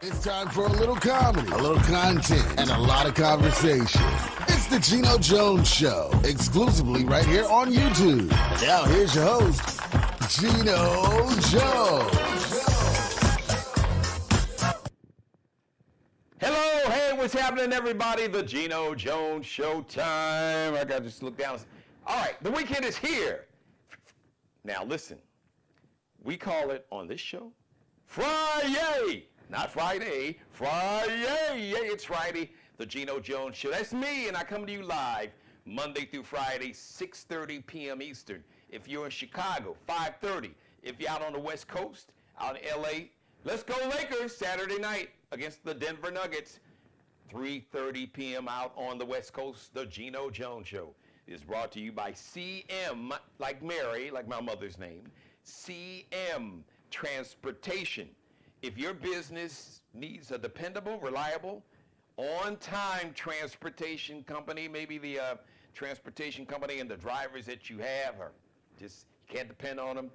It's time for a little comedy, a little content, and a lot of conversation. It's the Geno Jones Show, exclusively right here on YouTube. And now here's your host, Geno Jones. Hello, hey, what's happening, everybody? The Geno Jones Show time. I got to just look down. All right, the weekend is here. Now, listen, we call it on this show Friday. Not Friday, Friday. Yeah, it's Friday, the Geno Jones Show. That's me, and I come to you live Monday through Friday, 6:30 p.m. Eastern. If you're in Chicago, 5:30. If you're out on the West Coast, out in L.A., let's go Lakers Saturday night against the Denver Nuggets. 3:30 p.m. out on the West Coast. The Geno Jones Show is brought to you by CM, like Mary, like my mother's name, CM Transportation. If your business needs a dependable, reliable, on-time transportation company, maybe the transportation company and the drivers that you have are just, you can't depend on them,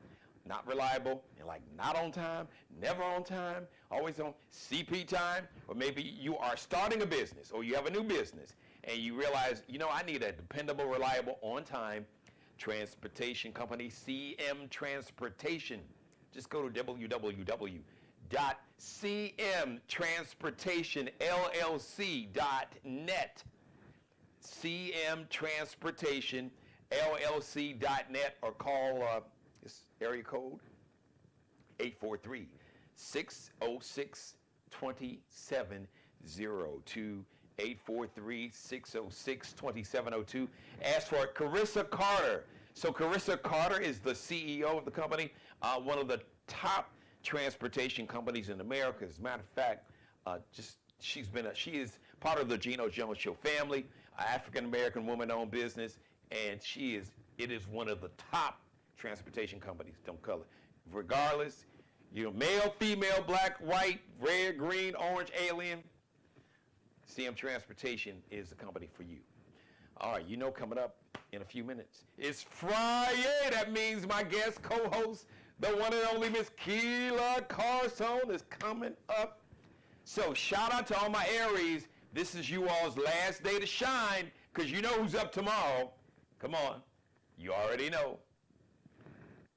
not reliable, and like not on time, never on time, always on CP time, or maybe you are starting a business or you have a new business and you realize, you know, I need a dependable, reliable, on-time transportation company, CM Transportation. Just go to www.cmtransportationllc.net. cmtransportationllc.net, or call this area code 843-606-2702. 843-606-2702. Ask for Carissa Carter. So Carissa Carter is the CEO of the company, one of the top transportation companies in America. As a matter of fact, she is part of the Geno Jones Show family, an African-American woman-owned business, and it is one of the top transportation companies, don't color. Regardless, you know, male, female, black, white, red, green, orange, alien, CM Transportation is the company for you. All right, you know, coming up in a few minutes, it's Friday. That means my guest co-host, the one and only Miss Kelia Karson, is coming up. So shout out to all my Aries. This is you all's last day to shine, because you know who's up tomorrow. Come on, you already know.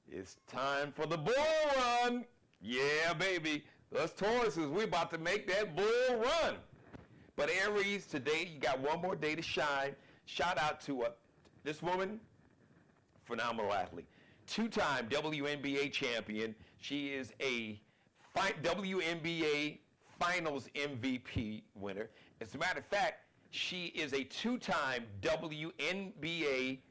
It's time for the bull run. Yeah, baby. Us Tauruses, we're about to make that bull run. But Aries, today you got one more day to shine. Shout out to this woman, phenomenal athlete, two-time WNBA champion. She is a WNBA Finals MVP winner. As a matter of fact, she is a two-time WNBA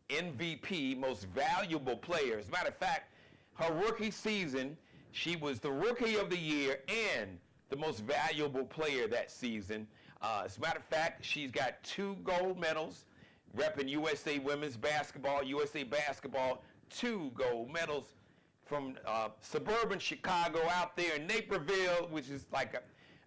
MVP, most valuable player. As a matter of fact, her rookie season, she was the Rookie of the Year and the most valuable player that season. As a matter of fact, she's got 2 gold medals, repping USA Women's Basketball, 2 gold medals from suburban Chicago out there in Naperville, which is like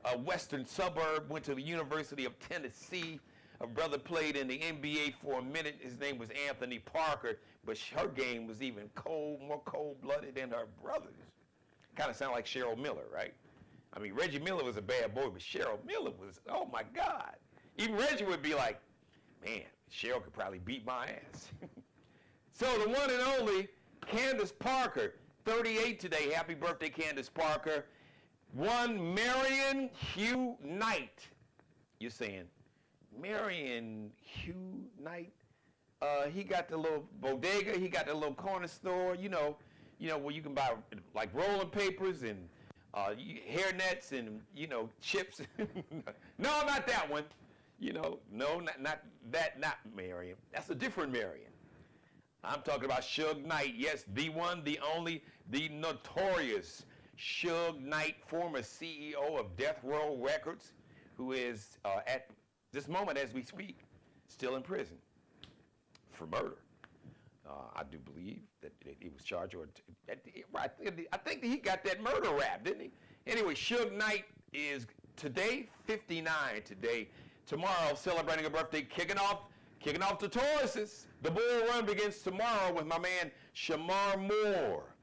a western suburb. Went to the University of Tennessee. Her brother played in the NBA for a minute. His name was Anthony Parker, but her game was even more cold-blooded than her brother's. Kind of sound like Cheryl Miller, right? I mean, Reggie Miller was a bad boy, but Cheryl Miller was, oh my God. Even Reggie would be like, man, Cheryl could probably beat my ass. So the one and only Candace Parker, 38 today. Happy birthday, Candace Parker. One Marion Hugh Knight. You're saying, Marion Hugh Knight? He got the little bodega, he got the little corner store, you know, where you can buy like rolling papers and hair nets and, you know, chips. No, not that one. You know, no, not Marion. That's a different Marion. I'm talking about Suge Knight. Yes, the one, the only, the notorious Suge Knight, former CEO of Death Row Records, who is at this moment as we speak still in prison for murder. I do believe that he was charged, or I think that he got that murder rap, didn't he? Anyway, Suge Knight is today 59 today. Tomorrow, celebrating a birthday, kicking off the Tauruses. The bull run begins tomorrow with my man Shamar Moore,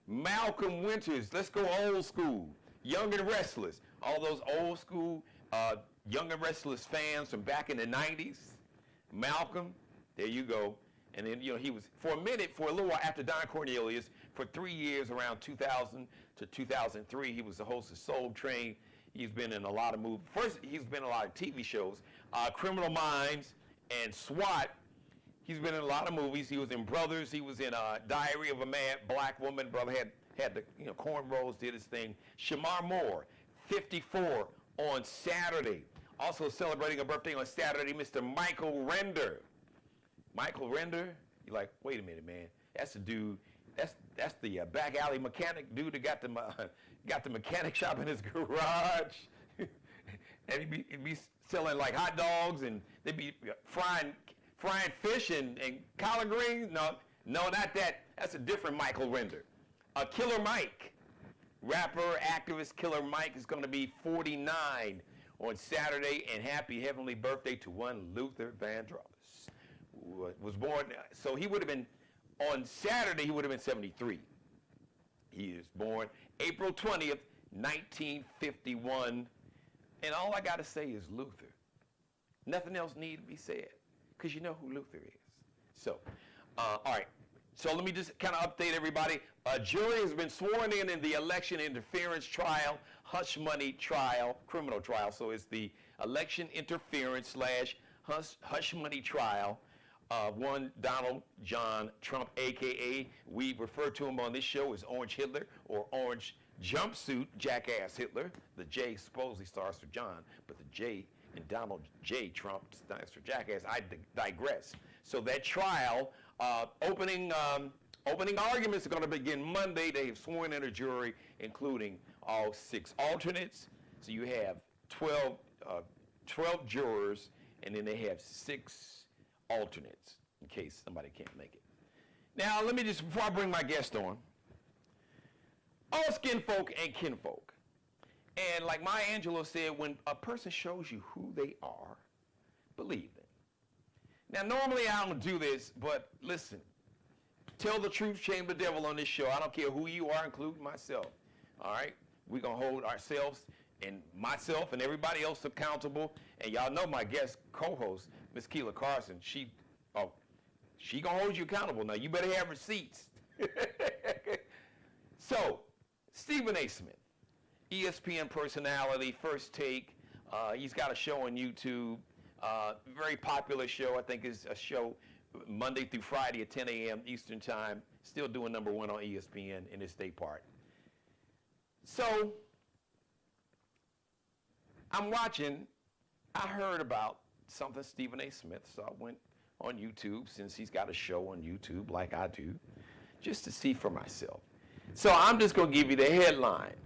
Malcolm Winters. Let's go old school. Young and Restless. all those old school Young and Restless fans from back in the 90s. Malcolm, there you go. And then, he was, for a little while after Don Cornelius, for 3 years, around 2000 to 2003, he was the host of Soul Train. He's been in a lot of movies. First, he's been in a lot of TV shows, Criminal Minds and SWAT. He's been in a lot of movies. He was in Brothers. He was in Diary of a Black Woman. Brother had the cornrows, did his thing. Shamar Moore, 54 on Saturday. Also celebrating a birthday on Saturday, Mr. Michael Render. Michael Render, you're like, wait a minute, man. That's the dude. That's the back alley mechanic dude that got the mechanic shop in his garage, and he'd be selling like hot dogs, and they'd be frying fish and collard greens. No, not that. That's a different Michael Render. Killer Mike, rapper, activist Killer Mike is going to be 49 on Saturday, and happy heavenly birthday to one Luther Vandross. Was born, so he would have been, on Saturday, he would have been 73. He is born April 20th, 1951. And all I got to say is Luther. Nothing else needs to be said, because you know who Luther is. So, all right. So let me just kind of update everybody. A jury has been sworn in the election interference trial, hush money trial, criminal trial. So it's the election interference / hush money trial. One Donald John Trump, a.k.a. we refer to him on this show as Orange Hitler or Orange Jumpsuit Jackass Hitler. The J supposedly starts for John, but the J in Donald J. Trump stands for Jackass. I digress. So that trial, opening arguments are going to begin Monday. They have sworn in a jury, including all 6 alternates. So you have 12 jurors, and then they have 6 alternates in case somebody can't make it. Now, let me just, before I bring my guest on, all skin folk and kinfolk. And like Maya Angelou said, when a person shows you who they are, believe them. Now, normally I don't do this, but listen, tell the truth, shame the devil on this show. I don't care who you are, including myself. All right? We're going to hold ourselves and myself and everybody else accountable. And y'all know my guest co-host, Miss Kelia Karson, she gonna hold you accountable. Now, you better have receipts. So, Stephen A. Smith, ESPN personality, First Take. He's got a show on YouTube, very popular show. I think it's a show Monday through Friday at 10 a.m. Eastern Time. Still doing #1 on ESPN in its day part. So, I'm watching. I heard about something Stephen A. Smith, so I went on YouTube, since he's got a show on YouTube like I do, just to see for myself. So I'm just going to give you the headline.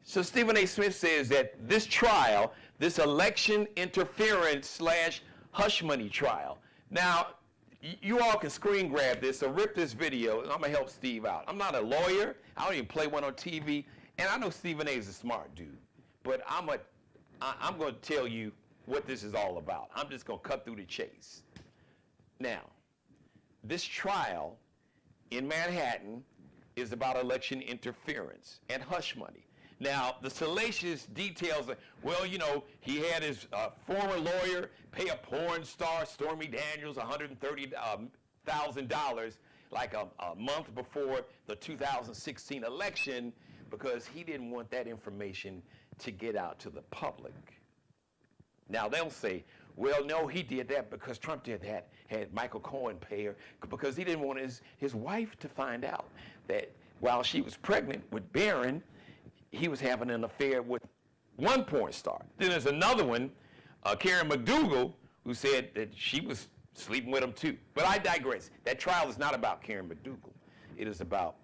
So Stephen A. Smith says that this trial, this election interference / hush money trial. Now, you all can screen grab this, so rip this video, and I'm going to help Steve out. I'm not a lawyer. I don't even play one on TV, and I know Stephen A. is a smart dude, but I'm going to tell you what this is all about. I'm just going to cut through the chase. Now, this trial in Manhattan is about election interference and hush money. Now, the salacious details are, well, he had his former lawyer pay a porn star, Stormy Daniels, $130,000 like a month before the 2016 election because he didn't want that information to get out to the public. Now, they'll say, well, no, he did that because Trump did that, had Michael Cohen pay her, because he didn't want his wife to find out that while she was pregnant with Barron, he was having an affair with one porn star. Then there's another one, Karen McDougal, who said that she was sleeping with him too. But I digress. That trial is not about Karen McDougal. It is about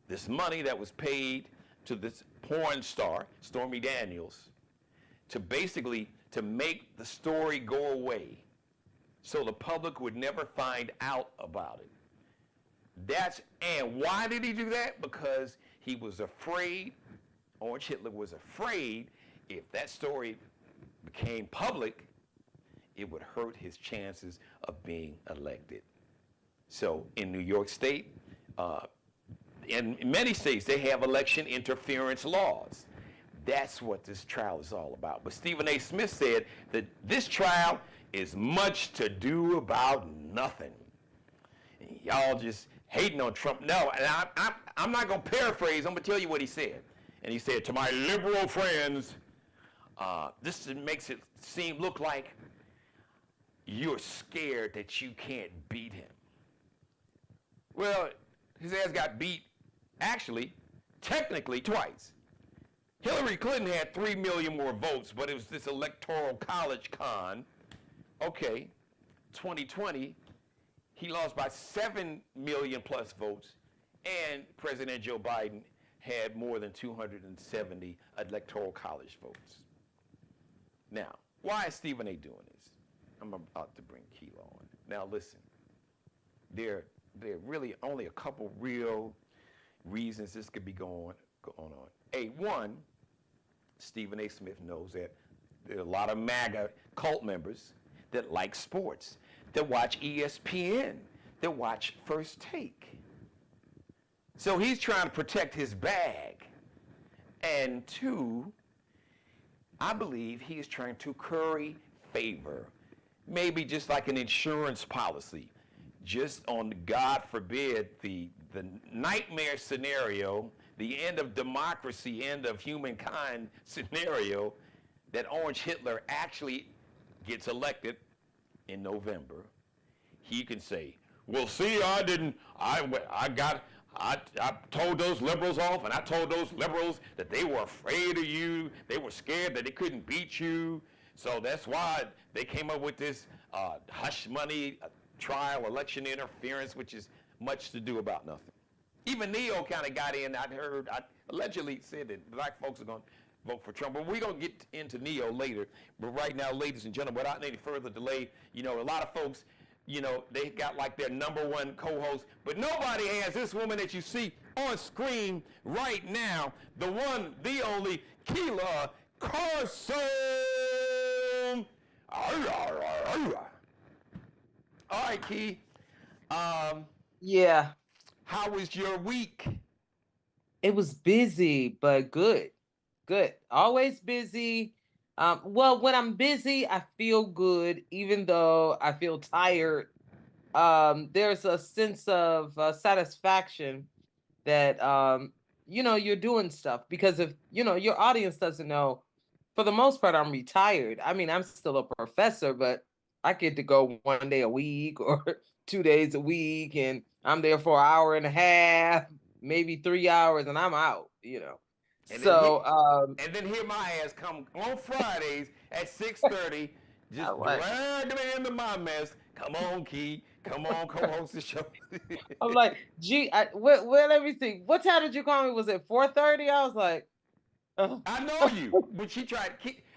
this money that was paid to this porn star, Stormy Daniels, to basically to make the story go away so the public would never find out about it. And why did he do that? Because he was afraid, Orange Hitler was afraid, if that story became public, it would hurt his chances of being elected. So in New York State, in many states, they have election interference laws. That's what this trial is all about. But Stephen A. Smith said that this trial is much to do about nothing. And y'all just hating on Trump. No, and I'm not going to paraphrase. I'm going to tell you what he said. And he said, to my liberal friends, this makes it look like you're scared that you can't beat him. Well, his ass got beat, actually, technically twice. Hillary Clinton had 3 million more votes, but it was this electoral college con. Okay, 2020, he lost by 7 million plus votes, and President Joe Biden had more than 270 electoral college votes. Now, why is Stephen A. doing this? I'm about to bring Keela on. Now listen, there are really only a couple real reasons this could be going on. One, Stephen A. Smith knows that there are a lot of MAGA cult members that like sports, that watch ESPN, that watch First Take. So he's trying to protect his bag. And two, I believe he is trying to curry favor, maybe just like an insurance policy, just on, God forbid, the nightmare scenario, the end of democracy, end of humankind scenario, that Orange Hitler actually gets elected in November. He can say, well, see, I told those liberals off, and I told those liberals that they were afraid of you, they were scared that they couldn't beat you, so that's why they came up with this hush money trial, election interference, which is much to do about nothing. Even Neo kind of got in. I allegedly said that black folks are going to vote for Trump. But we're going to get into Neo later. But right now, ladies and gentlemen, without any further delay, a lot of folks, they got like their number one co-host. But nobody has this woman that you see on screen right now, the one, the only, Kelia Karson. All right, Key. Yeah. How was your week? It was busy, but good. Good. Always busy. Well, when I'm busy, I feel good, even though I feel tired. There's a sense of satisfaction that, you're doing stuff, because if, your audience doesn't know, for the most part, I'm retired. I mean, I'm still a professor, but I get to go 1 day a week or 2 days a week, and I'm there for an hour and a half, maybe 3 hours, and I'm out, And So, then here my ass come on Fridays at 6:30, just drag me into my mess. Come on, Key. Come on, co-host the show. I'm like, gee, well, let me see. What time did you call me? Was it 4:30? I was like, I know you, but she tried.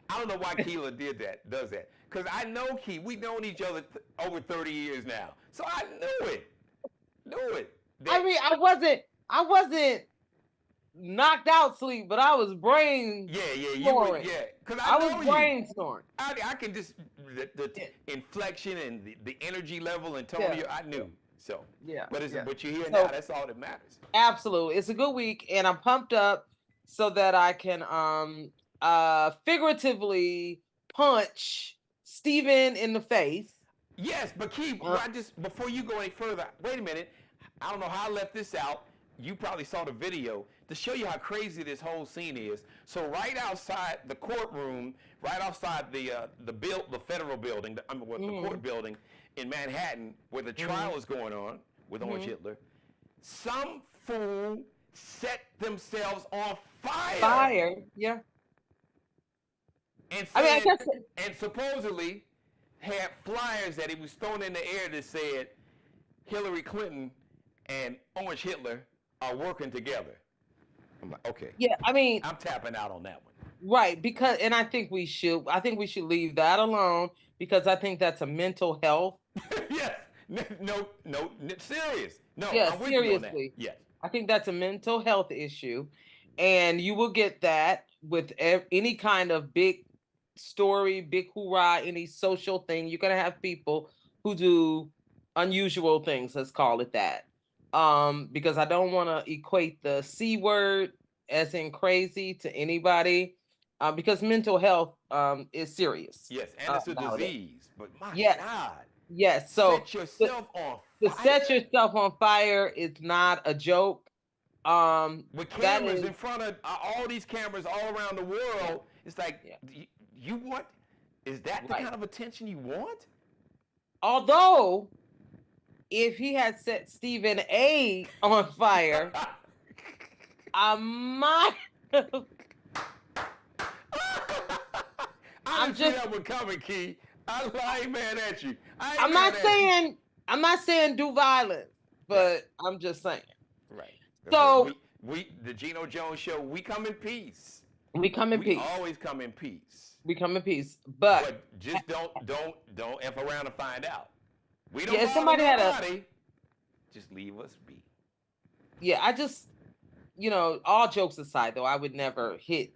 I don't know why Keela does that. Because I know Key. We've known each other over 30 years now. So I knew it. I mean, I wasn't knocked out sleep, but I was brain snoring. Because I was brain snoring. I can just, the inflection and the energy level and tone, I knew. So, but you're here now, that's all that matters. Absolutely. It's a good week, and I'm pumped up so that I can figuratively punch Stephen in the face. Yes, but Key, before you go any further, wait a minute. I don't know how I left this out. You probably saw the video to show you how crazy this whole scene is. So right outside the courtroom, right outside the federal building, the court building in Manhattan, where the trial is going on with Orange Hitler, some fool set themselves on fire. Yeah. And I guess and supposedly had flyers that he was thrown in the air that said Hillary Clinton and Orange Hitler are working together. I'm like, okay. Yeah, I mean, I'm tapping out on that one. Right, and I think we should leave that alone, because I think that's a mental health. Yes. No, serious. No, yeah, I'm with seriously. you on that. Yes. I think that's a mental health issue, and you will get that with any kind of big story, big hoorah, any social thing. You're gonna have people who do unusual things. Let's call it that. Because I don't want to equate the C word, as in crazy, to anybody. because mental health is serious Yes, and it's a nowadays. disease. But my Yes, God, yes. So set to, yourself on to set fire yourself on fire is not a joke. with That cameras is in front of all these cameras all around the yeah, world. It's like yeah, you want. Is that the right. kind of attention you want? Although, if he had set Stephen A on fire, I might. I I'm didn't see just. that one coming, Key. I ain't mad at you. I ain't I'm not mad at you. saying. I'm not saying do violence, Right, but I'm just saying. right. Because So the Geno Jones show, we come in peace. we come in We peace. always come in peace. We come in peace. But But just don't f around and find out. We don't yeah, if bother somebody had a nobody. Just leave us be. yeah, I just all jokes aside though, I would never hit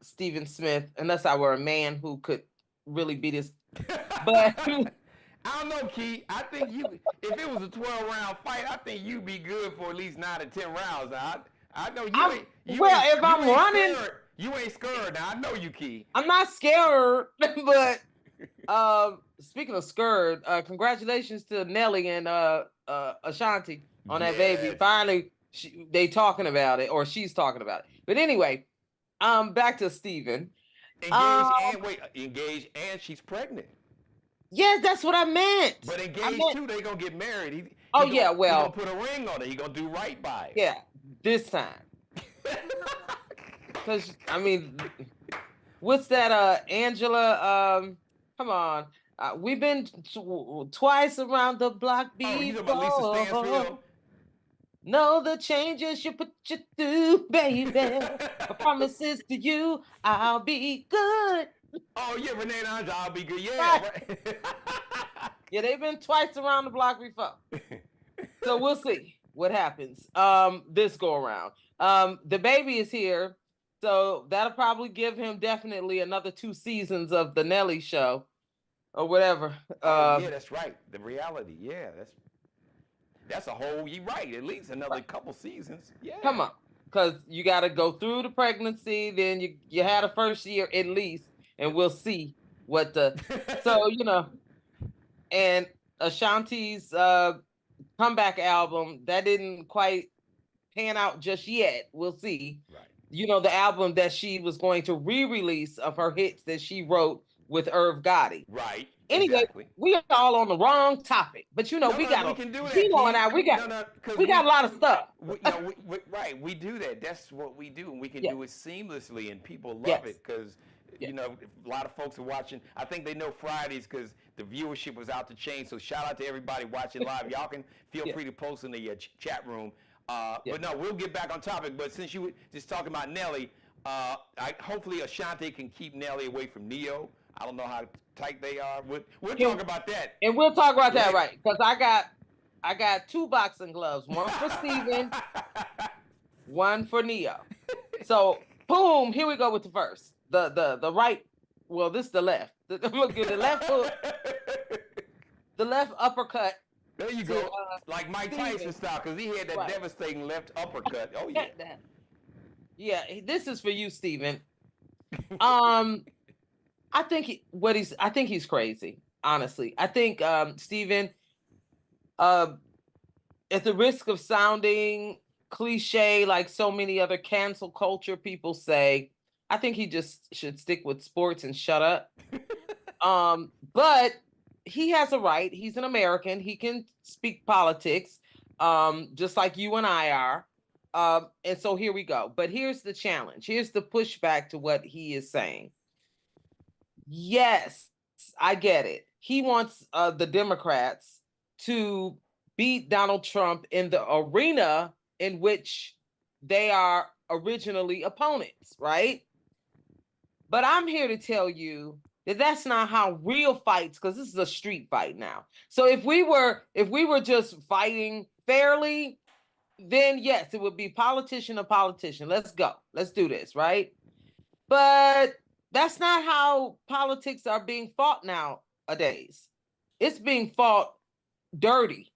Stephen Smith unless I were a man who could really beat his but I don't know, Key. I think if it was a 12-round fight, I think you'd be good for at least 9 to 10 rounds. I know I'm well if you I'm ain't running, scared. You ain't scared. Now I know you, Key. I'm not scared, but speaking of scared, congratulations to Nelly and Ashanti on that baby. Yes. Finally they talking about it or she's talking about it. But anyway, back to Stephen. Um Engaged and she's pregnant. yes, that's what I meant. But I engaged meant too, they gonna get married. oh yeah, He gonna well, put a ring on it. He gonna do right by yeah, this time. her. Cause I mean, what's that? Angela. Come on. We've been twice around the block Oh, you talking about Lisa before. Stansfield? Know the changes you put you through, baby. My promises to you, I'll be good. Oh yeah, Renee and Andre, I'll be good. Yeah, Right. right. Yeah, they've been twice around the block before. So we'll see what happens. This go around. The baby is here, so that'll probably give him definitely another 2 seasons of the Nelly show or whatever. Oh yeah, that's right. The reality. Yeah, that's a whole. You right. At least another Right. couple seasons. Yeah. Come on, because you got to go through the pregnancy, then you had a first year at least, and we'll see what the. So and Ashanti's comeback album that didn't quite pan out just yet. We'll see. Right. The album that she was going to re-release of her hits that she wrote with Irv Gotti. Right. Anyway, Exactly. we are all on the wrong topic, but No, we no, got we can do that, Geno Keith. and I, No, because we got a lot of stuff. Right, we do that. That's what we do, and we can Yeah. do it seamlessly, and people love Yes. it because Yeah. a lot of folks are watching. I think they know Fridays because the viewership was out to change. So shout out to everybody watching live. Y'all can feel Yeah. free to post in the chat room. Yeah. But no, we'll get back on topic. But since you were just talking about Nelly, hopefully Ashanti can keep Nelly away from Neo. I don't know how tight they are. We'll talk about that. And we'll talk about that, Later. right? Because I got 2 boxing gloves, one for Steven, one for Neo. So boom, here we go with the first. The right, well, this is the left. Look at the left hook, the left uppercut. There you go. Like Mike Tyson style, because he had that Right. devastating left uppercut. Oh yeah. Yeah, this is for you, Steven. I think he's crazy, honestly. I think Steven, at the risk of sounding cliche like so many other cancel culture people say, I think he just should stick with sports and shut up. But he has a right. He's an American. He can speak politics, just like you and I are. And so here we go. But here's the challenge. Here's the pushback to what he is saying. Yes, I get it. He wants the Democrats to beat Donald Trump in the arena in which they are originally opponents, right? But I'm here to tell you that that's not how real fights, because this is a street fight now. So if we were just fighting fairly, then yes, it would be politician to politician. Let's go. Let's do this, right? But that's not how politics are being fought nowadays. It's being fought dirty,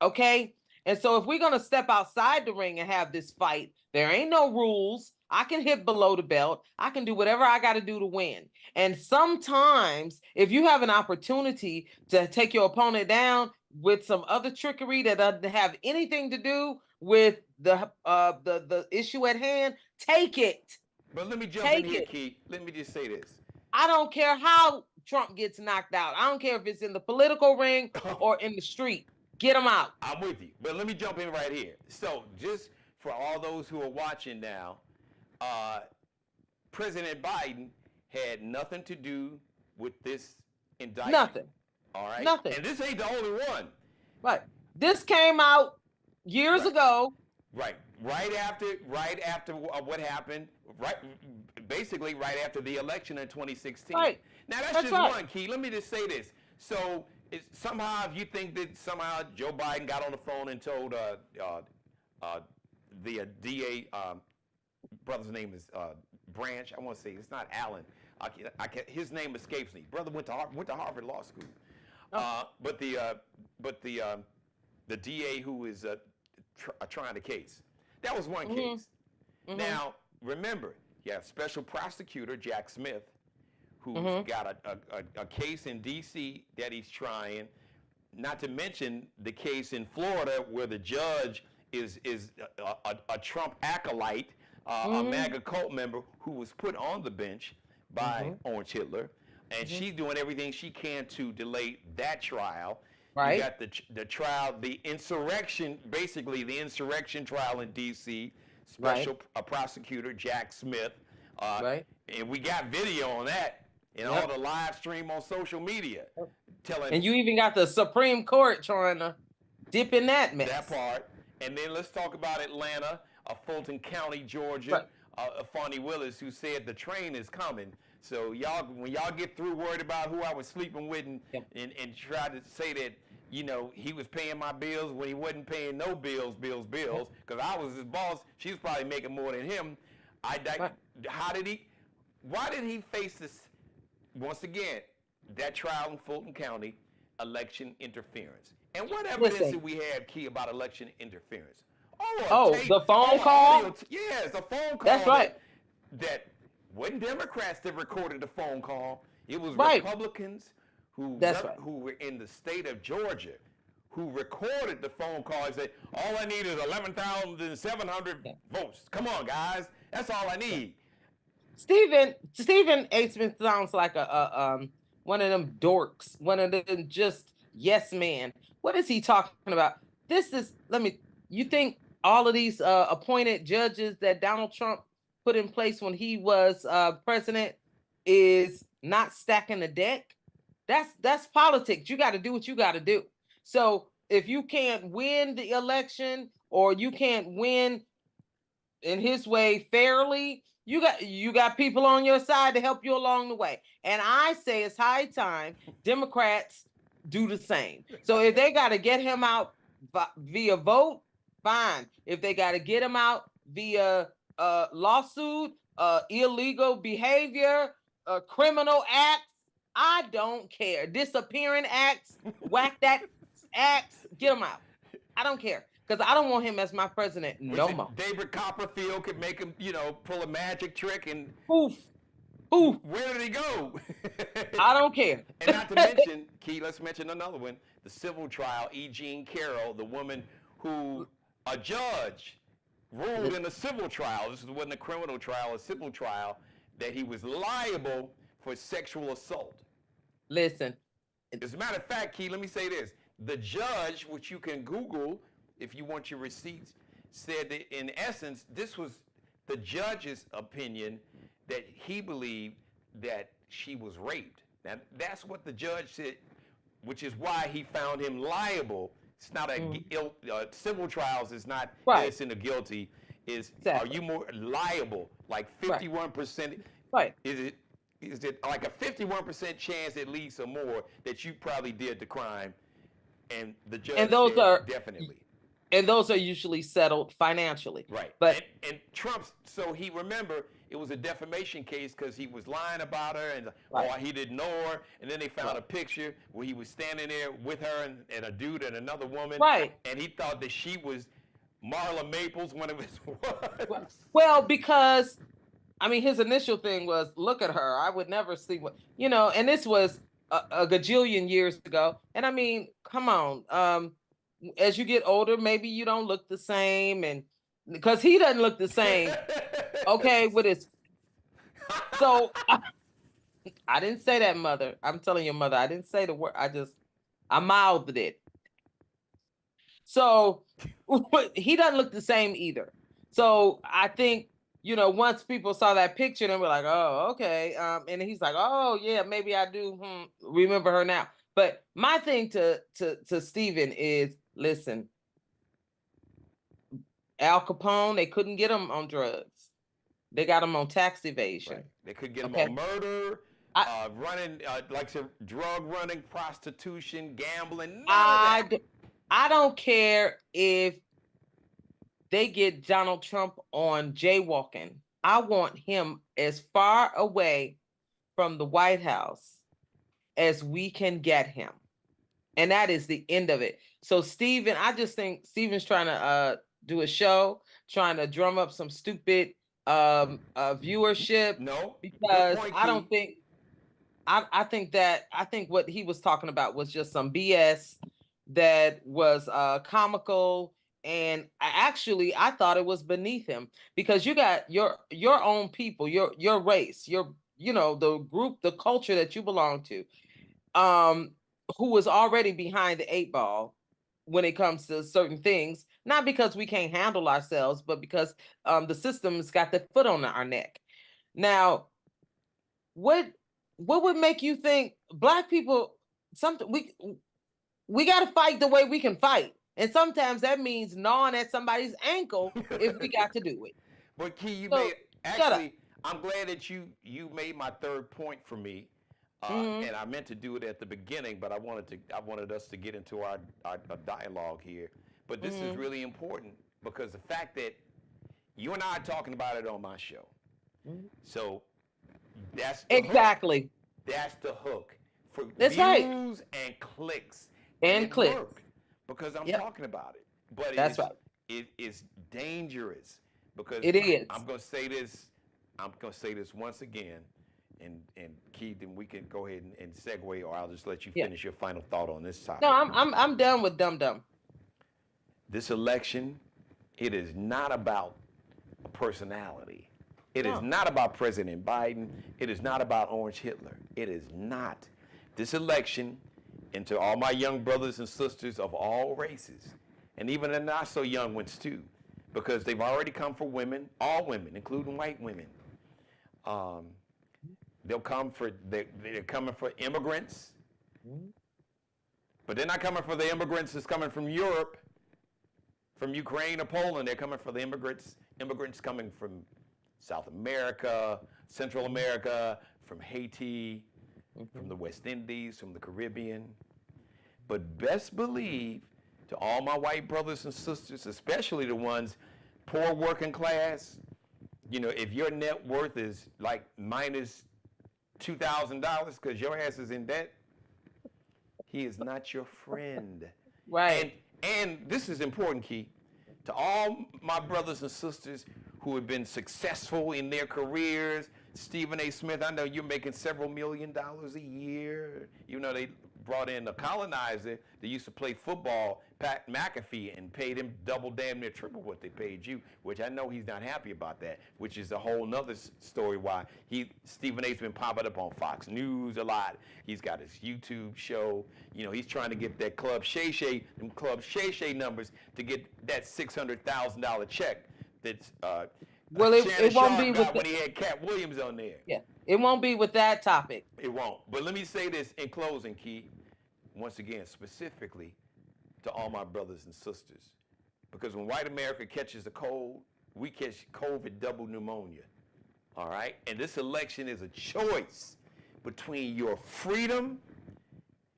okay? And so if we're going to step outside the ring and have this fight, there ain't no rules. I can hit below the belt. I can do whatever I got to do to win. And sometimes, if you have an opportunity to take your opponent down with some other trickery that doesn't have anything to do with the issue at hand, take it. But let me jump in Take here, it. Key. Let me just say this. I don't care how Trump gets knocked out. I don't care if it's in the political ring or in the street. Get him out. I'm with you. But let me jump in right here. So, just for all those who are watching now, President Biden had nothing to do with this indictment. Nothing. All right? Nothing. And this ain't the only one. Right. This came out years ago. Right. Right after what happened, basically right after the election in 2016. Right. Now, that's just right. one, Key. Let me just say this. So, somehow, if you think that somehow Joe Biden got on the phone and told the DA, brother's name is Branch. I want to say it's not Allen. His name escapes me. Brother went to Harvard Law School. But the DA who is trying the case, that was one case. Now remember, you have special prosecutor Jack Smith, who's got a case in D.C. that he's trying. Not to mention the case in Florida where the judge is a Trump acolyte, a MAGA cult member who was put on the bench by Orange Hitler, and she's doing everything she can to delay that trial. Right. You got the trial, the insurrection, basically the insurrection trial in D.C. Special prosecutor Jack Smith. Right. And we got video on that and all the live stream on social media. And you even got the Supreme Court trying to dip in that mess. That part. And then let's talk about Atlanta, Fulton County, Georgia. Fonnie Willis, who said the train is coming. So when y'all get through worried about who I was sleeping with and try to say that, you know, he was paying my bills when he wasn't paying no bills, because I was his boss. She was probably making more than him. Why did he face this? Once again, that trial in Fulton County, election interference. And what evidence did we have, Key, about election interference? The phone call? Yes, a phone call. That's right. That wasn't Democrats that recorded the phone call. It was Republicans who were in the state of Georgia who recorded the phone call and said, all I need is 11,700 votes. Come on, guys. That's all I need. Stephen A. Smith sounds like a one of them dorks, one of them just yes man. What is he talking about? You think all of these appointed judges that Donald Trump put in place when he was president is not stacking the deck? That's politics. You got to do what you got to do. So if you can't win the election or you can't win in his way fairly, you got people on your side to help you along the way. And I say it's high time Democrats do the same. So if they got to get him out via vote, fine. If they got to get him out via lawsuit, illegal behavior, criminal acts, I don't care. Disappearing acts, whack that acts, get him out. I don't care. Because I don't want him as my president no more. David Copperfield could make him, pull a magic trick and poof. Where did he go? I don't care. And not to mention, Key, let's mention another one, the civil trial, E. Jean Carroll, the woman who a judge ruled in a civil trial, this wasn't a criminal trial, a civil trial, that he was liable for sexual assault. Listen. As a matter of fact, Key, let me say this. The judge, which you can Google if you want your receipts, said that in essence, this was the judge's opinion that he believed that she was raped. Now, that's what the judge said, which is why he found him liable. It's not civil trials is not innocent or guilty. Are you more liable? Like 51%? Right. Is it like a 51% chance at least or more that you probably did the crime? And the judge said definitely. And those are usually settled financially. Right. But and Trump's, so he remember it was a defamation case because he was lying about her and he didn't know her. And then they found a picture where he was standing there with her and a dude and another woman. Right. And he thought that she was Marla Maples, one of his wives. Well, because I mean, his initial thing was, "Look at her. I would never sleep with," and this was a gajillion years ago. And I mean, come on. As you get older, maybe you don't look the same, and because he doesn't look the same, okay, with his. So I didn't say that, mother. I'm telling your mother, I didn't say the word. I mouthed it. So he doesn't look the same either. So I think, once people saw that picture, then we're like, oh, okay. And he's like, oh yeah, maybe I do remember her now. But my thing to Stephen is, listen, Al Capone, they couldn't get him on drugs. They got him on tax evasion. Right. They could get him on murder, running, like I said, drug running, prostitution, gambling. None of that. I don't care if they get Donald Trump on jaywalking. I want him as far away from the White House as we can get him. And that is the end of it. So Stephen, I just think Stephen's trying to do a show, trying to drum up some stupid viewership. No, because I don't think I think what he was talking about was just some BS that was comical, and I thought it was beneath him, because you got your own people, your race, the group, the culture that you belong to, who was already behind the 8 ball when it comes to certain things, not because we can't handle ourselves, but because the system's got the foot on our neck. Now, what would make you think Black people, something we got to fight the way we can fight, and sometimes that means gnawing at somebody's ankle if we got to do it. But Key, I'm glad that you made my third point for me, and I meant to do it at the beginning, but I wanted us to get into our dialogue here. But this is really important, because the fact that you and I are talking about it on my show, so that's the exactly hook. That's the hook for that's views and clicks. And clicks. Work, because I'm talking about it. But that's right. It's dangerous, because it is. I'm gonna say this once again, and Keith, then we can go ahead and segue, or I'll just let you finish your final thought on this topic. No, I'm done with dumb. This election, it is not about personality. It is not about President Biden. It is not about Orange Hitler. It is not. This election, and to all my young brothers and sisters of all races, and even the not so young ones too, because they've already come for women, all women, including white women. They're coming for immigrants, but they're not coming for the immigrants that's coming from Europe, from Ukraine or Poland. They're coming for the immigrants coming from South America, Central America, from Haiti, from the West Indies, from the Caribbean. But best believe, to all my white brothers and sisters, especially the ones poor working class, if your net worth is like minus $2,000 because your ass is in debt, he is not your friend. Right. And this is important, Key. To all my brothers and sisters who have been successful in their careers, Stephen A. Smith, I know you're making several $1 million a year. They brought in a colonizer that used to play football, Pat McAfee, and paid him double, damn near triple what they paid you, which I know he's not happy about that, which is a whole nother story why Stephen A's been popping up on Fox News a lot. He's got his YouTube show. He's trying to get that Club Shay Shay numbers to get that $600,000 check that's well, it won't be with when he had Cat Williams on there. Yeah, it won't be with that topic. It won't. But let me say this in closing, Key, once again, specifically to all my brothers and sisters, because when white America catches a cold, we catch COVID double pneumonia. All right? And this election is a choice between your freedom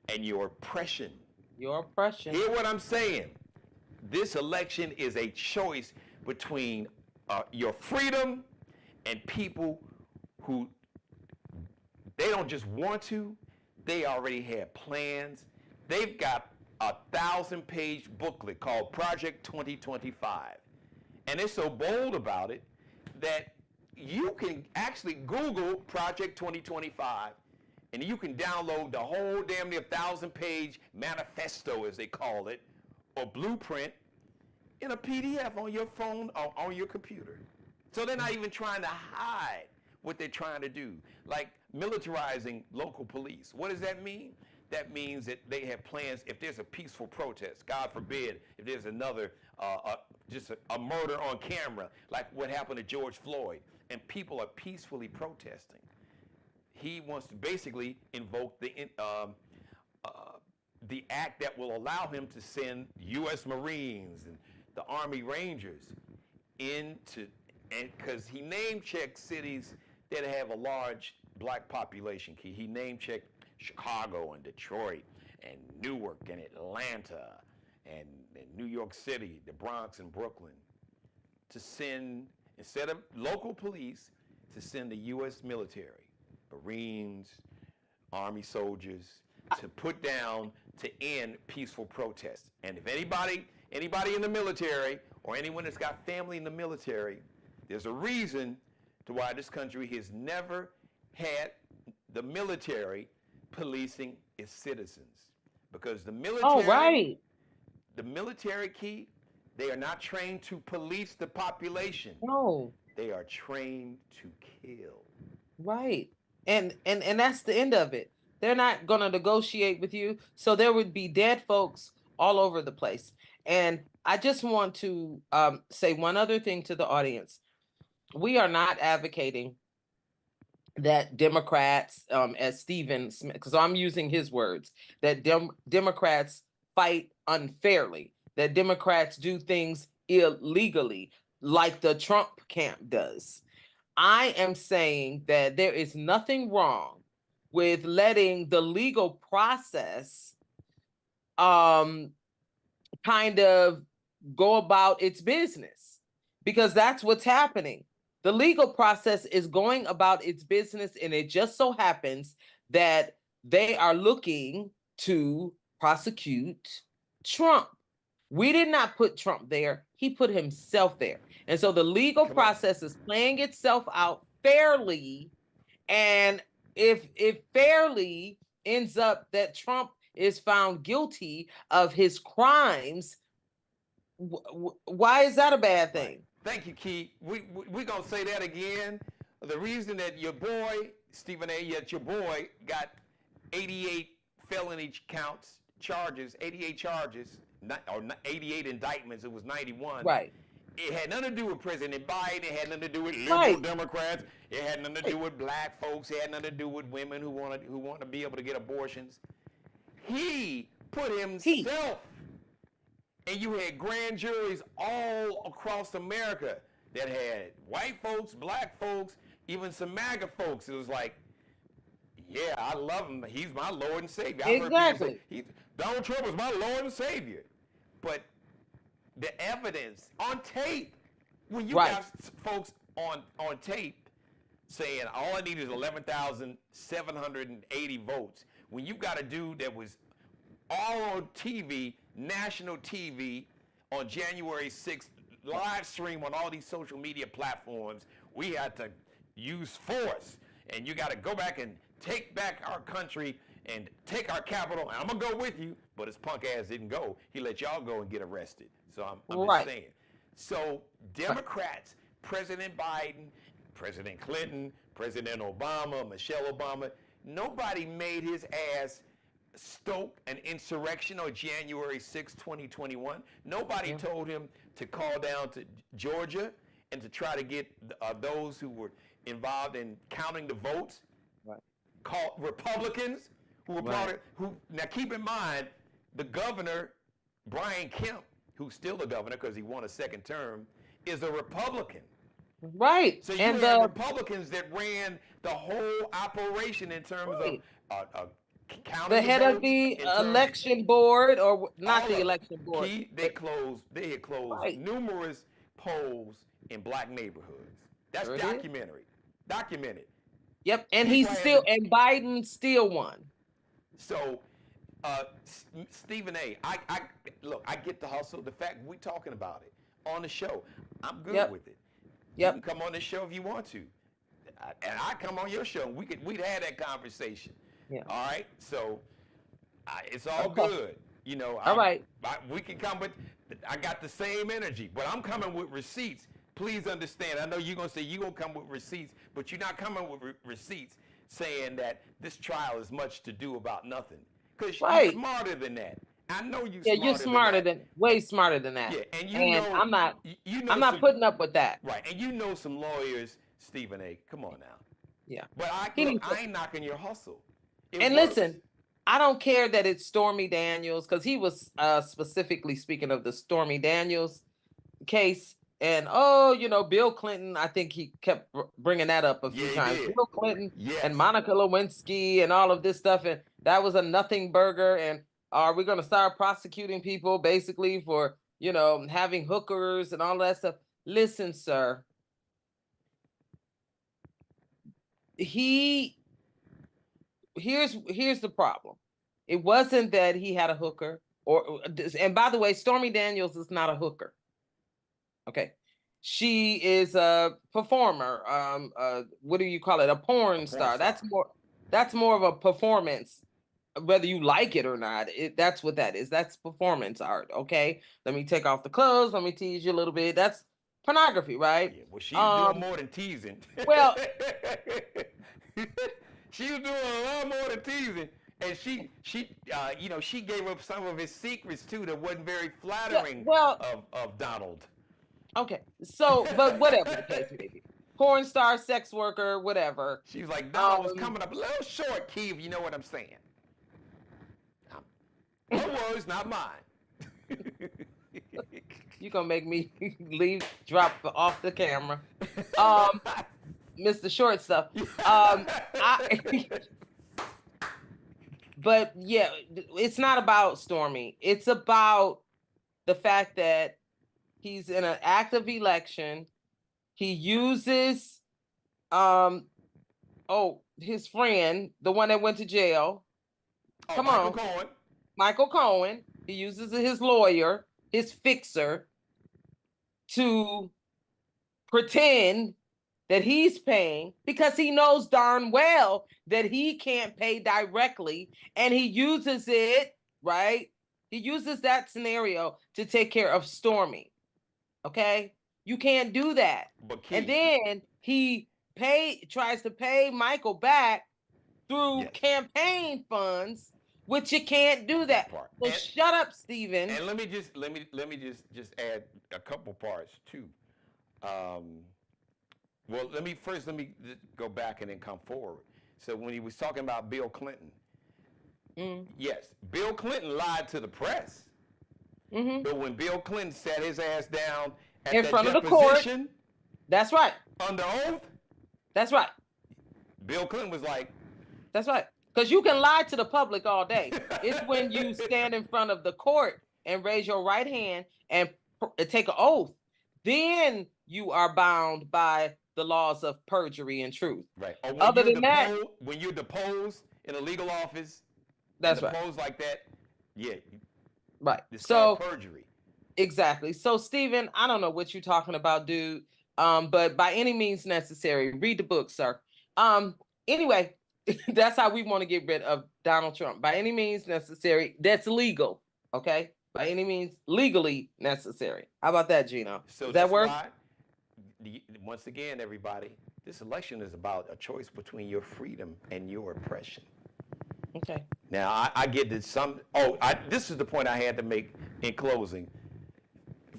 and your oppression. Your oppression. Hear what I'm saying? This election is a choice between your freedom and people who, they don't just want to, they already have plans. They've got a 1,000-page booklet called Project 2025. And it's so bold about it that you can actually Google Project 2025 and you can download the whole damn near 1,000-page manifesto, as they call it, or blueprint in a PDF on your phone or on your computer. So they're not even trying to hide what they're trying to do, like militarizing local police. What does that mean? That means that they have plans. If there's a peaceful protest, God forbid, if there's another, just a murder on camera, like what happened to George Floyd, and people are peacefully protesting, he wants to basically invoke the act that will allow him to send U.S. Marines and the Army Rangers into, and because he name-checked cities that have a large black population. He name-checked Chicago and Detroit and Newark and Atlanta and New York City, the Bronx and Brooklyn, to send, instead of local police, to send the U.S. military, Marines, Army soldiers, to put down, to end peaceful protests. And if anybody in the military or anyone that's got family in the military, there's a reason to why this country has never had the military policing its citizens. Because the military, the military key, they are not trained to police the population. No. They are trained to kill. Right. And that's the end of it. They're not going to negotiate with you. So there would be dead folks all over the place. And I just want to say one other thing to the audience. We are not advocating that Democrats, as Stephen Smith, because I'm using his words, that Democrats fight unfairly, that Democrats do things illegally like the Trump camp does. I am saying that there is nothing wrong with letting the legal process kind of go about its business, because that's what's happening. The legal process is going about its business, and it just so happens that they are looking to prosecute Trump. We did not put Trump there. He put himself there. And so the legal process is playing itself out fairly. And if it fairly ends up that Trump is found guilty of his crimes, why is that a bad thing? Right. Thank you, Key. We're going to say that again. The reason that your boy, Stephen A., yet your boy got 88 felony charges, 88 charges, or 88 indictments. It was 91. Right. It had nothing to do with President Biden. It had nothing to do with liberal Democrats. It had nothing to do with black folks. It had nothing to do with women who want to be able to get abortions. He put himself. And you had grand juries all across America that had white folks, black folks, even some MAGA folks. It was like, yeah, I love him. He's my Lord and Savior. Exactly. Donald Trump is my Lord and Savior. But the evidence on tape, when you got folks on tape saying all I need is 11,780 votes, when you got a dude that was all on TV, national TV, on January 6th, live stream on all these social media platforms, we had to use force. And you got to go back and take back our country and take our capital. And I'm going to go with you, but his punk ass didn't go. He let y'all go and get arrested. So I'm just saying. So Democrats, President Biden, President Clinton, President Obama, Michelle Obama, nobody made his ass stoke an insurrection on January 6, 2021. Nobody told him to call down to Georgia and to try to get those who were involved in counting the votes, called Republicans, who were part of, now keep in mind, the governor, Brian Kemp, who's still the governor because he won a second term, is a Republican. Right. So you had Republicans that ran the whole operation in terms of the head of the election board, or not the election board. They had closed numerous polls in black neighborhoods. That's documented. Yep, and Biden still won. So Stephen A. Look. I get the hustle. The fact we talking about it on the show, I'm good Yep. with it. Yep. You can come on this show if you want to, and I come on your show. And we'd have that conversation. Yeah. All right. So it's all Okay. good. You know. All right. We can come with. I got the same energy, but I'm coming with receipts. Please understand. I know you're gonna say you're gonna come with receipts, but you're not coming with receipts saying that this trial is much to do about nothing. Because Right. you're smarter than that. I know you're Yeah, smarter you're smarter than way smarter than that. Yeah, and you And know I'm not. you know I'm not some- putting up with that. Right, and you know some lawyers, Stephen A. Come on now. Yeah. But He look, needs to- I ain't knocking your hustle. It And works. listen, I don't care that it's Stormy Daniels, because he was specifically speaking of the Stormy Daniels case. And Bill Clinton, I think he kept bringing that up a few Yeah, he times. did. Bill Clinton Yes. and Monica Lewinsky and all of this stuff, and that was a nothing burger. And are we going to start prosecuting people basically for having hookers and all that stuff? Listen, sir, here's the problem. It wasn't that he had a hooker, and by the way, Stormy Daniels is not a hooker. Okay. She is a performer. What do you call it? A porn star. That's more of a performance, whether you like it or not. That's what that is. That's performance art. Okay. Let me take off the clothes. Let me tease you a little bit. That's pornography, right? Yeah, well, she was doing more than teasing. Well, she was doing a lot more than teasing. And she gave up some of his secrets too that wasn't very flattering of Donald. Okay, so, but whatever the case may be. Porn star, sex worker, whatever. She was like, Donald was coming up a little short key, if you know what I'm saying. Her words, not mine. You gonna make me drop off the camera. Mr. Short Stuff. But yeah, it's not about Stormy. It's about the fact that he's in an active election. He uses his friend, the one that went to jail. Michael Cohen. He uses his lawyer, his fixer, to pretend that he's paying, because he knows darn well that he can't pay directly, and he uses it, right? He uses that scenario to take care of Stormy. Okay? You can't do that. And then he tries to pay Michael back through campaign funds, which you can't do that. So shut up, Stephen. And let me just add a couple parts too. Well, let me go back and then come forward. So when he was talking about Bill Clinton, yes, Bill Clinton lied to the press. But when Bill Clinton sat his ass down in front of the court, that's right. Under oath, that's right. Bill Clinton was like, that's right. Because you can lie to the public all day. It's when you stand in front of the court and raise your right hand and take an oath, then you are bound by the laws of perjury and truth. Right. Other than that, when you're deposed in a legal office, that's right. Deposed like that, yeah. Right. It's called perjury. Exactly. So, Stephen, I don't know what you're talking about, dude. But by any means necessary, read the book, sir. Anyway, that's how we want to get rid of Donald Trump. By any means necessary. That's legal. Okay. By any means legally necessary. How about that, Geno? So does that work? Once again, everybody, this election is about a choice between your freedom and your oppression. Okay. Now, I get that this is the point I had to make in closing.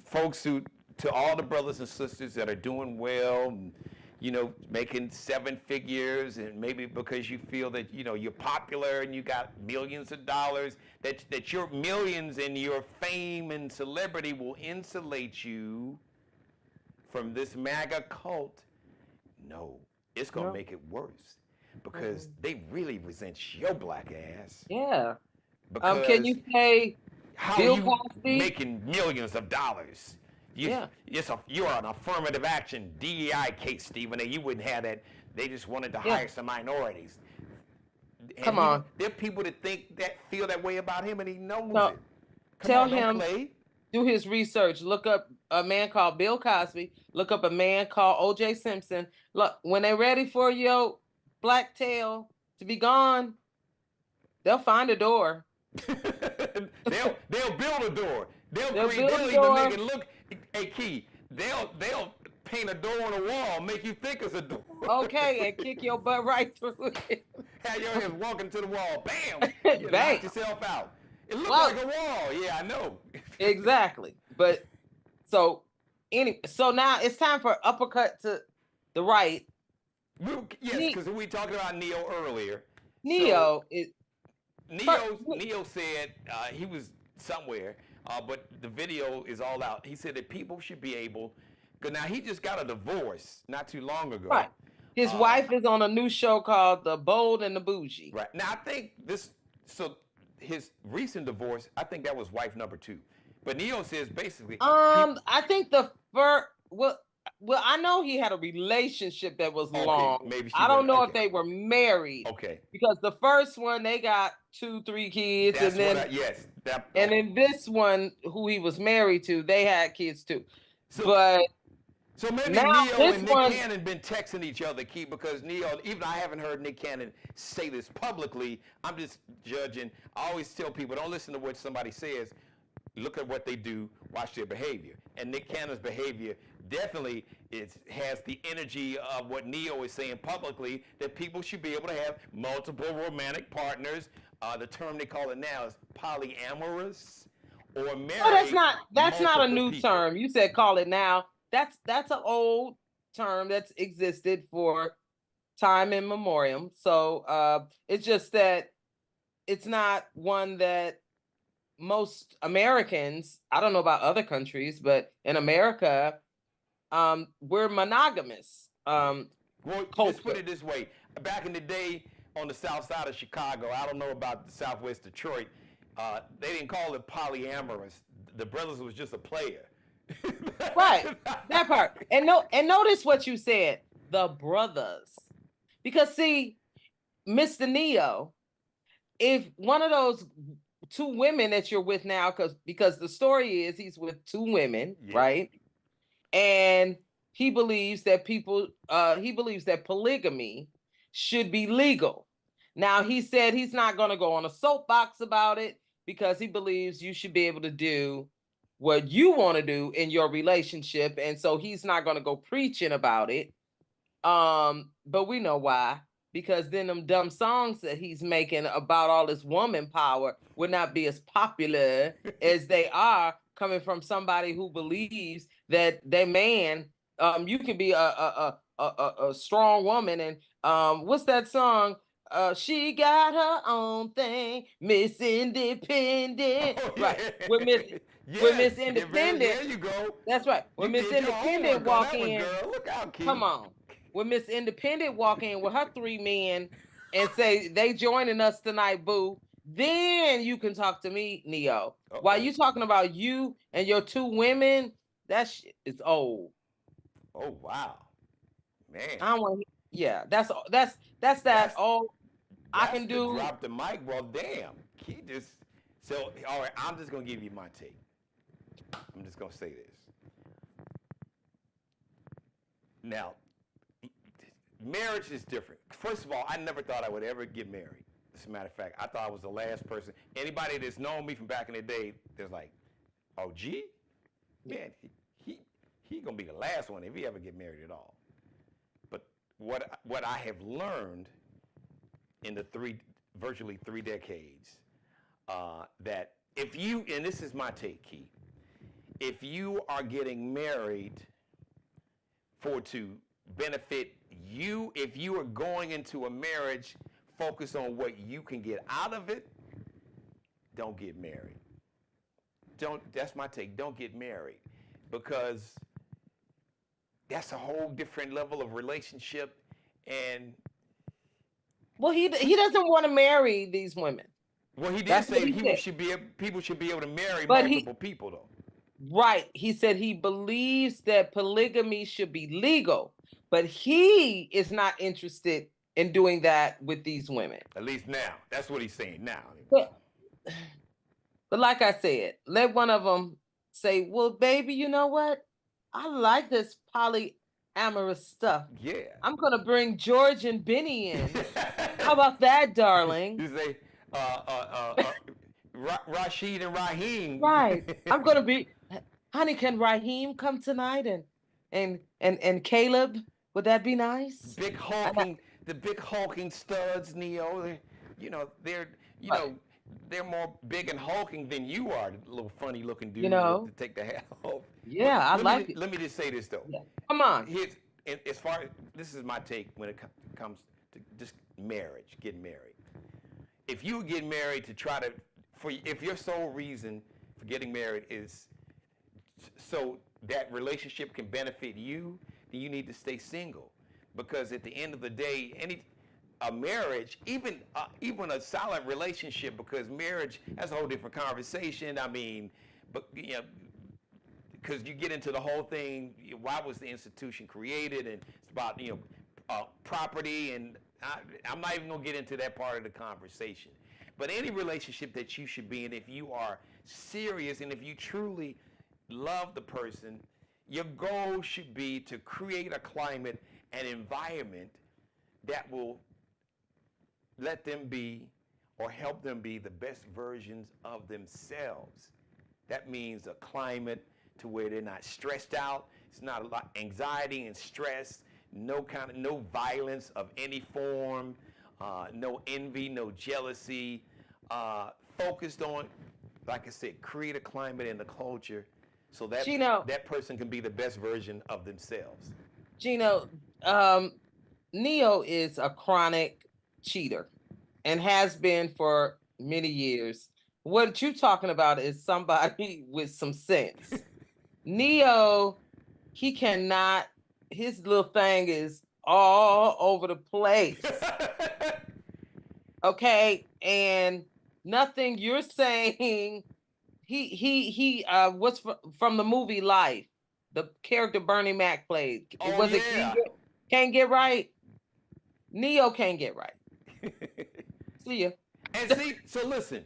Folks to all the brothers and sisters that are doing well, and, making 7 figures, and maybe because you feel that, you're popular and you got millions of dollars, that your millions and your fame and celebrity will insulate you from this MAGA cult. No, it's going to make it worse, because they really resent your black ass. Yeah. Because can you say Bill Cosby making millions of dollars? You're an affirmative action DEI case, Stephen A. You wouldn't have that. They just wanted to hire some minorities. Come on. There are people that feel that way about him, and he knows So, it. Come tell on, don't him, play. do his research. Look up a man called Bill Cosby. Look up a man called O.J. Simpson. Look, when they're ready for your black tail to be gone, they'll find a door. they'll build a door. They'll build a They'll even door. make it look. Hey, Key, they'll paint a door on the wall, make you think it's a door. Okay, and kick your butt right through it. Have your hands walking to the wall. Bam! You Bam. knock yourself out. It looks Well, like a wall. Yeah, I know. Exactly. But so now it's time for uppercut to the right. Yes, because we talked about Neo earlier. Neo Neo said he was somewhere, but the video is all out. He said that people should be able. Cause now he just got a divorce not too long ago. Right. His wife is on a new show called The Bold and the Bougie. Right. Now I think his recent divorce, I think that was wife number 2. But Neo says basically. I think the first. Well, I know he had a relationship that was long. Maybe I don't know if they were married. Okay. Because the first one they got 2-3 kids, That's and then in this one who he was married to, they had kids too. So maybe now Neo and Nick Cannon been texting each other, Key, because Neo, even I haven't heard Nick Cannon say this publicly. I'm just judging. I always tell people, don't listen to what somebody says. Look at what they do, watch their behavior. And Nick Cannon's behavior definitely has the energy of what Neo is saying publicly, that people should be able to have multiple romantic partners. The term they call it now is polyamorous or married. Oh, that's not a new people. term. You said call it now. That's an old term that's existed for time immemorial. So it's just that it's not one that most Americans, I don't know about other countries, but in America, we're monogamous. Well, let's put it this way. Back in the day on the south side of Chicago, I don't know about the southwest Detroit, they didn't call it polyamorous. The brothers was just a player. Right, that part. And notice what you said, the brothers. Because see, Mr. Neo, if one of those 2 women that you're with now, because the story is he's with 2 women, right? And he believes that polygamy should be legal. Now he said he's not going to go on a soapbox about it because he believes you should be able to do what you want to do in your relationship, and so he's not going to go preaching about it. But we know why. Because then them dumb songs that he's making about all this woman power would not be as popular as they are coming from somebody who believes that their man, you can be a strong woman. And what's that song? She got her own thing, Miss Independent. Oh, yeah. Right. With Miss Independent. There you go. That's right. When Miss Independent walk in. Girl. Look out, Key. Come on. When Miss Independent walk in with her 3 men and say they joining us tonight, boo, then you can talk to me, Neo. Uh-oh. While you talking about you and your 2 women, that shit is old. Oh wow, man. I don't want. Yeah, that's that old. I can do. Drop the mic. Well, damn. Key just. So all right, I'm just gonna give you my take. I'm just gonna say this. Now. Marriage is different. First of all, I never thought I would ever get married. As a matter of fact, I thought I was the last person. Anybody that's known me from back in the day, there's like, oh, gee, man, he gonna be the last one if he ever get married at all. But what I have learned in the virtually 3 decades, that if you, and this is my take, Key, if you are getting married to benefit you, if you are going into a marriage focused on what you can get out of it, don't get married. That's my take. Don't get married, because that's a whole different level of relationship. And well, he doesn't want to marry these women. Well, he did say people should be able to marry multiple people, though. Right. He said he believes that polygamy should be legal, but he is not interested in doing that with these women. At least now. That's what he's saying now. But, but like I said, let one of them say, well, baby, you know what? I like this polyamorous stuff. Yeah. I'm going to bring George and Benny in. How about that, darling? You say, Rashid and Raheem. Right. I'm going to be, honey, can Raheem come tonight? And Caleb, would that be nice? Big hulking, the big hulking studs, Neo. They're more big and hulking than you are, little funny looking dude to take the hat off. Yeah, I like it. Let me just say this though. Yeah. Come on. As far as this is my take when it comes to just marriage, getting married. If you get married if your sole reason for getting married is so that relationship can benefit you, then you need to stay single, because at the end of the day, a marriage, even a solid relationship, because marriage, that's a whole different conversation. I mean, but because you get into the whole thing, why was the institution created, and it's about property, and I'm not even gonna get into that part of the conversation. But any relationship that you should be in, if you are serious and if you truly love the person, your goal should be to create a climate, an environment that will let them be or help them be the best versions of themselves. That means a climate to where they're not stressed out. It's not a lot of anxiety and stress, no violence of any form, no envy, no jealousy, focused on, like I said, create a climate and a culture so that that person can be the best version of themselves. Geno, Neo is a chronic cheater and has been for many years. What you're talking about is somebody with some sense. Neo, he cannot, his little thing is all over the place. Okay, and nothing you're saying, he what's from the movie Life, the character Bernie Mac played. Oh, was it Can't Get Right? Neo can't get right. See ya. And so listen,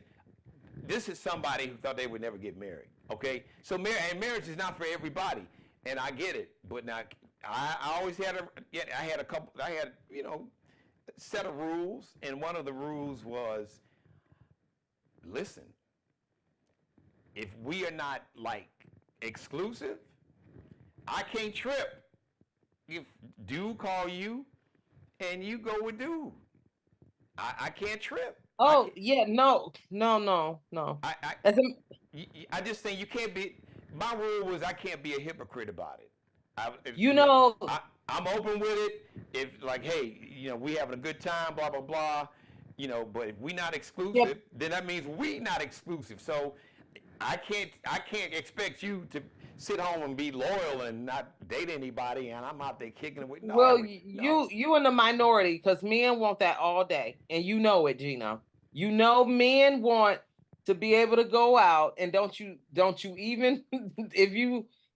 this is somebody who thought they would never get married. Okay, so marriage is not for everybody, and I get it. But now I always had a set of rules, and one of the rules was, listen, if we are not like exclusive, I can't trip. If dude call you and you go with dude, I can't trip. Oh, yeah, no. I just think you can't be. My rule was I can't be a hypocrite about it. I'm open with it. If like, hey, we having a good time, blah blah blah, But if we not exclusive, then that means we not exclusive. So I can't expect you to sit home and be loyal and not date anybody, and I'm out there kicking it with. No, well, you in the minority, because men want that all day, and you know it, Geno. Men want to be able to go out, and don't you even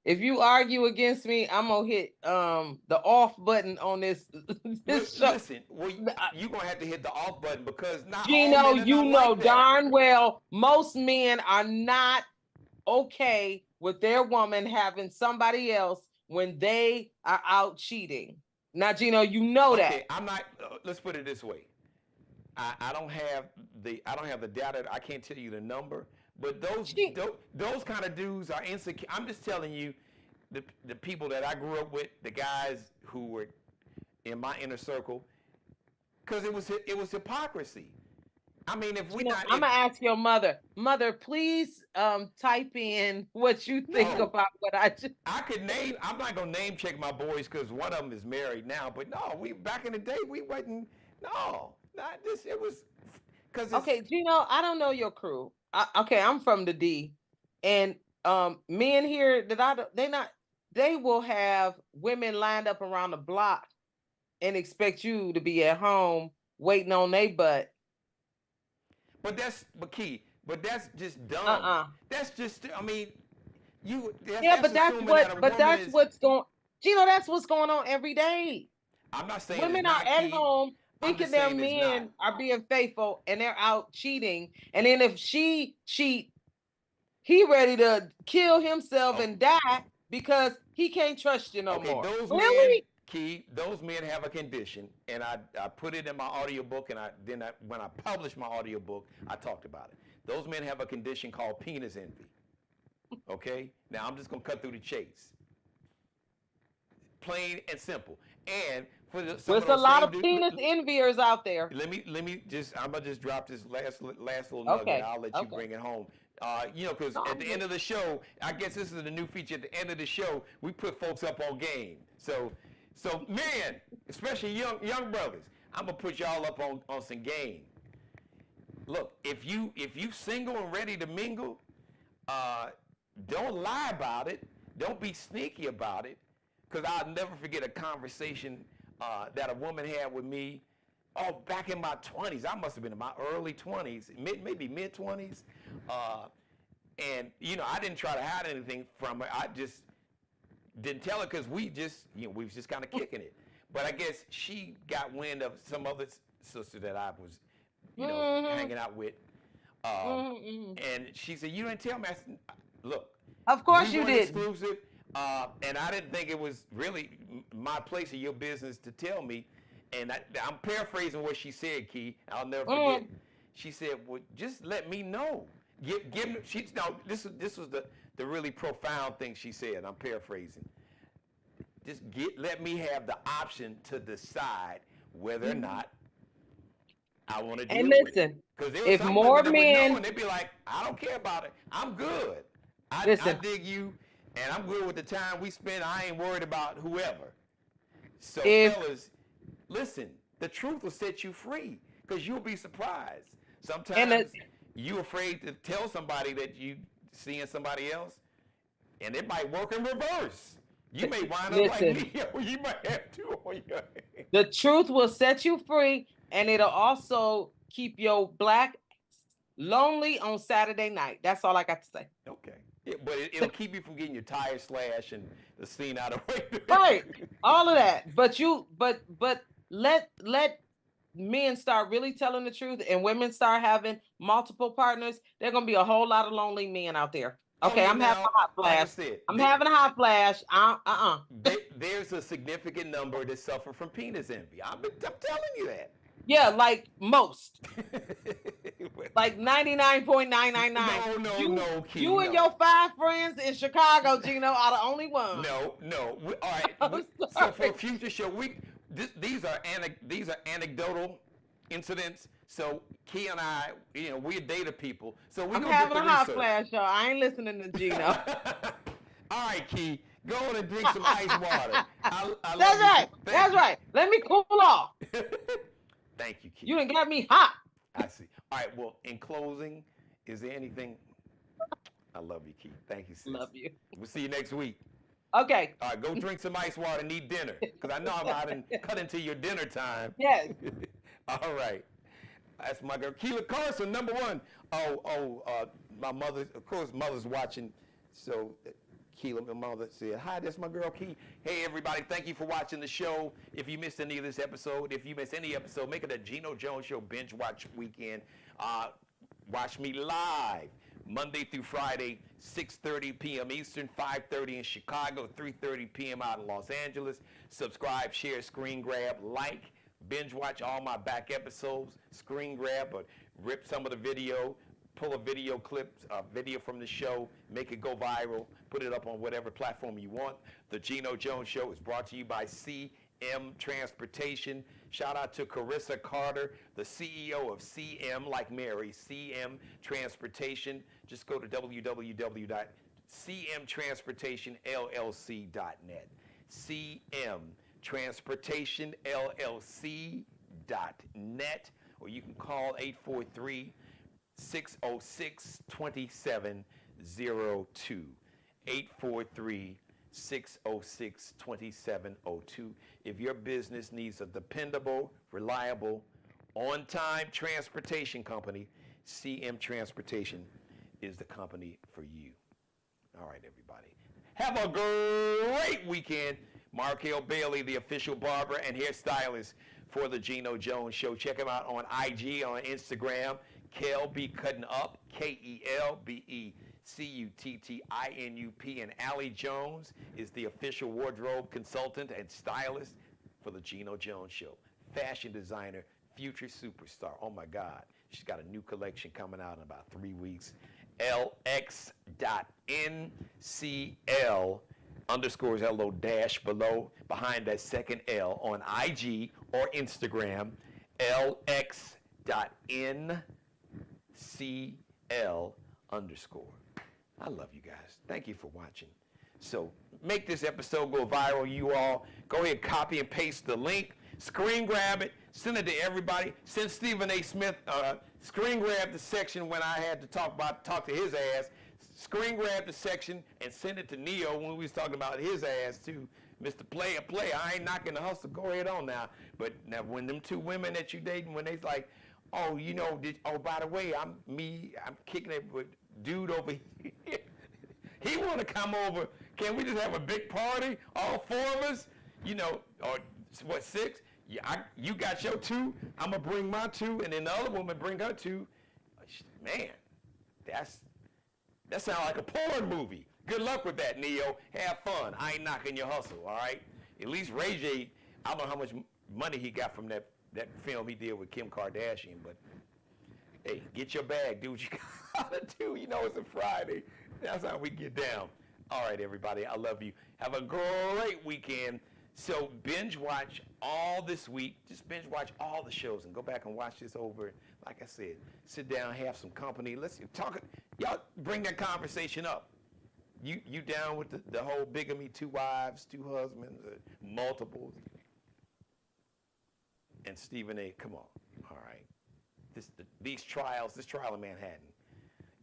if you argue against me, I'm gonna hit the off button on this show. Listen, you're gonna have to hit the off button, because not Geno, all men you know like that. darn well most men are not okay with their woman having somebody else when they are out cheating. Now, Geno, you know that. I'm not. Let's put it this way. I don't have the data. I can't tell you the number, but those kind of dudes are insecure. I'm just telling you, the people that I grew up with, the guys who were in my inner circle, because it was hypocrisy. I mean, if we not, I'm gonna ask your mother. Mother, please type in what you think about what I just. I could name. I'm not gonna name check my boys because one of them is married now. But no, we back in the day we wasn't. No. Not this. It was because. Okay, Geno, I don't know your crew. I'm from the D, and men here they will have women lined up around the block and expect you to be at home waiting on their butt. But that's just dumb. That's just. I mean, that's what's going. Geno, that's what's going on every day. I'm not saying women are at home. I'm thinking just their saying it's not. men are being faithful and they're out cheating. And then if she cheat, he ready to kill himself and die because he can't trust you no Okay, more. those men, Really? Key, those men have a condition, and I put it in my audiobook, and when I published my audiobook, I talked about it. Those men have a condition called penis envy. Okay? Now I'm just gonna cut through the chase. Plain and simple. And for some There's of a those lot same of penis enviers out there. let me just I'm gonna just drop this last little nugget. Okay. I'll let you bring it home. Because No, at the end of the show, I guess this is the new feature. At the end of the show, we put folks up on game. So men, especially young brothers, I'm gonna put y'all up on some game. Look, if you single and ready to mingle, don't lie about it. Don't be sneaky about it. Because I'll never forget a conversation that a woman had with me. Oh, back in my 20s. I must have been in my early 20s, maybe mid 20s. And I didn't try to hide anything from her. I just didn't tell her because we was just kind of kicking it. But I guess she got wind of some other sister that I was, hanging out with. And she said, "You didn't tell me." I said, "Look, of course we you weren't did. exclusive, and I didn't think it was really my place or your business to tell me." And I'm paraphrasing what she said, Key. I'll never forget. She said, "Well, just let me know. Give me." This was the really profound thing she said. I'm paraphrasing. Just let me have the option to decide whether or not I want to deal with it. And listen, Because there if were some more women that would know, men, and they'd be like, "I don't care about it. I'm good. I listen, dig you, and I'm good with the time we spend. I ain't worried about whoever." So, fellas, listen. The truth will set you free, because you'll be surprised. Sometimes you're afraid to tell somebody that you seeing somebody else, and it might work in reverse. You may wind up like me, or you might have two on your hands. The truth will set you free, and it'll also keep your black lonely on Saturday night. That's all I got to say. Okay. Yeah, but it'll keep you from getting your tires slashed and the scene out of the way. Right. All of that. But let men start really telling the truth and women start having multiple partners. There's gonna be a whole lot of lonely men out there. Okay, I'm having a hot flash. Like I said, I'm having a hot flash. There's a significant number that suffer from penis envy. I'm telling you that. Yeah, like most. Like 99.999. No, Key, You and your 5 friends in Chicago, Geno, are the only ones. No. All right. So for a future show, these are anecdotal incidents. So Key and I, we're data people. So I'm having a hot flash, y'all. I ain't listening to Geno. All right, Key, go on and drink some ice water. That's right. That's right. Let me cool off. Thank you, Key. You done got me hot. I see. All right. Well, in closing, is there anything? I love you, Key. Thank you, sis. Love you. We'll see you next week. Okay. All right. Go drink some ice water and eat dinner, because I know I'm out and cut into your dinner time. Yes. All right. That's my girl, Kelia Karson, #1. My mother, of course, mother's watching. So, Kelia, my mother said, "Hi, that's my girl, Key." Hey, everybody, thank you for watching the show. If you missed any of this episode, if you missed any episode, make it a Geno Jones Show binge watch weekend. Watch me live Monday through Friday, 6:30 p.m. Eastern, 5:30 in Chicago, 3:30 p.m. out in Los Angeles. Subscribe, share, screen grab, like, binge watch all my back episodes, screen grab, or rip some of the video, pull a video clip, video from the show, make it go viral, put it up on whatever platform you want. The Geno Jones Show is brought to you by CM Transportation. Shout out to Carissa Carter, the CEO of CM, like Mary, CM Transportation. Just go to www.cmtransportationllc.net. CM Transportation LLC.net, or you can call 843-606-2702. 843-606-2702. If your business needs a dependable, reliable, on-time transportation company, CM Transportation is the company for you. All right, everybody. Have a great weekend. Markel Bailey, the official barber and hairstylist for the Geno Jones Show. Check him out on IG, on Instagram. Kel be cutting up, KELBECUTTINUP. And Allie Jones is the official wardrobe consultant and stylist for the Geno Jones Show. Fashion designer, future superstar. Oh my God. She's got a new collection coming out in about 3 weeks. LX.NCL underscores LO dash below behind that second L on IG or Instagram. LX.NCL underscore. I love you guys. Thank you for watching. So make this episode go viral, you all. Go ahead, copy and paste the link. Screen grab it, send it to everybody. Send Stephen A. Smith, screen grab the section when I had to talk to his ass. Screen grab the section and send it to Neo when we was talking about his ass too. Mr. Player, I ain't knocking the hustle. Go ahead on now. But now when them two women that you dating, when they's like, oh, you know, by the way, I'm kicking it with dude over here. He want to come over. Can we just have a big party, all four of us? You know, or what, six? Yeah, you got your two. I'm gonna bring my two, and then the other woman bring her two. Man, that sounds like a porn movie. Good luck with that, Neo. Have fun. I ain't knocking your hustle, all right? At least Ray J, I don't know how much money he got from that film he did with Kim Kardashian, but hey, get your bag, do what you gotta do. You know it's a Friday. That's how we get down. All right, everybody, I love you. Have a great weekend. So binge watch all this week. Just binge watch all the shows and go back and watch this over. Like I said, sit down, have some company. Let's talk. Y'all bring that conversation up. You down with the whole bigamy, 2 wives, 2 husbands, multiples? And Stephen A., come on. All right. This trial in Manhattan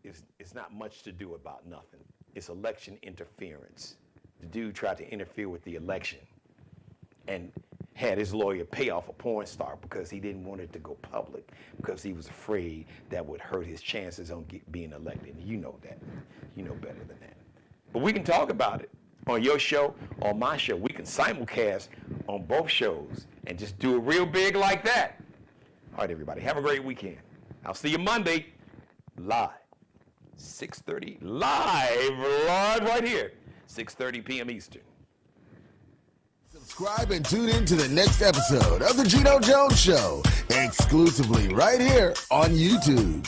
is not much to do about nothing. It's election interference. The dude tried to interfere with the election and had his lawyer pay off a porn star because he didn't want it to go public, because he was afraid that would hurt his chances on being elected. You know that. You know better than that. But we can talk about it on your show, on my show. We can simulcast on both shows and just do it real big like that. All right, everybody. Have a great weekend. I'll see you Monday live. 6:30 live right here. 6:30 p.m. Eastern. Subscribe and tune in to the next episode of The Geno Jones Show, exclusively right here on YouTube.